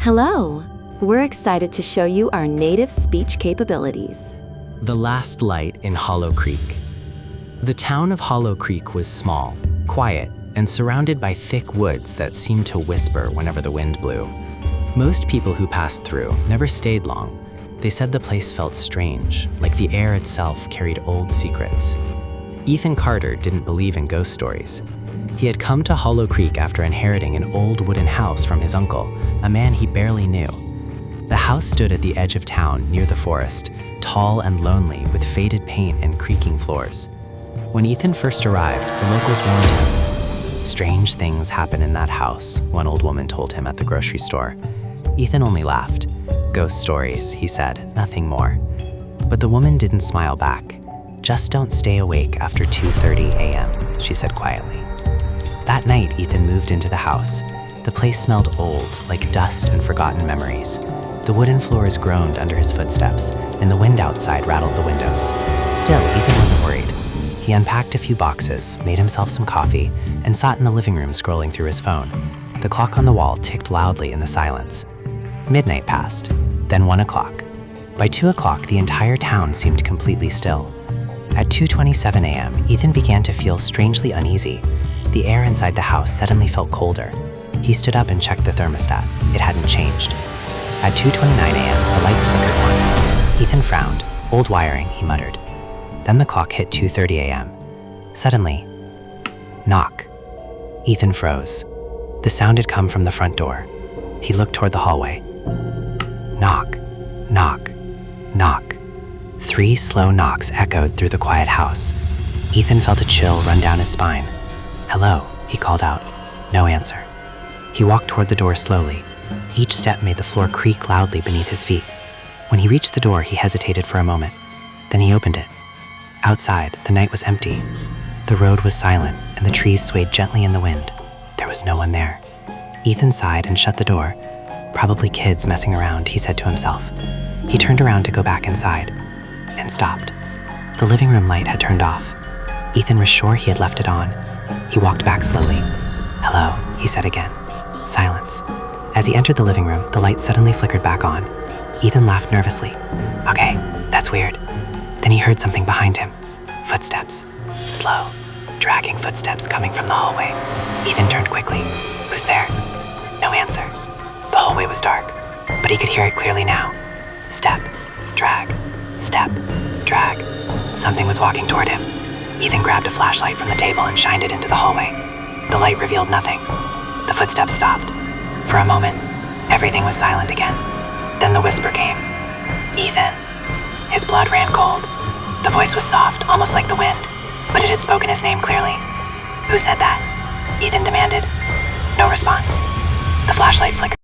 Hello! We're excited to show you our native speech capabilities. The Last Light in Hollow Creek. The town of Hollow Creek was small, quiet, and surrounded by thick woods that seemed to whisper whenever the wind blew. Most people who passed through never stayed long. They said the place felt strange, like the air itself carried old secrets. Ethan Carter didn't believe in ghost stories. He had come to Hollow Creek after inheriting an old wooden house from his uncle, a man he barely knew. The house stood at the edge of town near the forest, tall and lonely with faded paint and creaking floors. When Ethan first arrived, the locals warned him. "Strange things happen in that house," one old woman told him at the grocery store. Ethan only laughed. "Ghost stories," he said, "nothing more." But the woman didn't smile back. "Just don't stay awake after 2:30 a.m., she said quietly. That night, Ethan moved into the house. The place smelled old, like dust and forgotten memories. The wooden floors groaned under his footsteps, and the wind outside rattled the windows. Still, Ethan wasn't worried. He unpacked a few boxes, made himself some coffee, and sat in the living room scrolling through his phone. The clock on the wall ticked loudly in the silence. Midnight passed, then 1 o'clock. By 2 o'clock, the entire town seemed completely still. At 2:27 a.m., Ethan began to feel strangely uneasy. The air inside the house suddenly felt colder. He stood up and checked the thermostat. It hadn't changed. At 2:29 a.m., the lights flickered once. Ethan frowned. "Old wiring," he muttered. Then the clock hit 2:30 a.m. Suddenly, knock. Ethan froze. The sound had come from the front door. He looked toward the hallway. Knock, knock, knock. 3 slow knocks echoed through the quiet house. Ethan felt a chill run down his spine. "Hello," he called out. No answer. He walked toward the door slowly. Each step made the floor creak loudly beneath his feet. When he reached the door, he hesitated for a moment. Then he opened it. Outside, the night was empty. The road was silent, and the trees swayed gently in the wind. There was no one there. Ethan sighed and shut the door. "Probably kids messing around," he said to himself. He turned around to go back inside, and stopped. The living room light had turned off. Ethan was sure he had left it on. He walked back slowly. "Hello," he said again. Silence. As he entered the living room, the light suddenly flickered back on. Ethan laughed nervously. "Okay, that's weird." Then he heard something behind him. Footsteps. Slow, dragging footsteps coming from the hallway. Ethan turned quickly. "Who's there?" No answer. The hallway was dark, but he could hear it clearly now. Step, drag, step, drag. Something was walking toward him. Ethan grabbed a flashlight from the table and shined it into the hallway. The light revealed nothing. The footsteps stopped. For a moment, everything was silent again. Then the whisper came. "Ethan." His blood ran cold. The voice was soft, almost like the wind, but it had spoken his name clearly. "Who said that?" Ethan demanded. No response. The flashlight flickered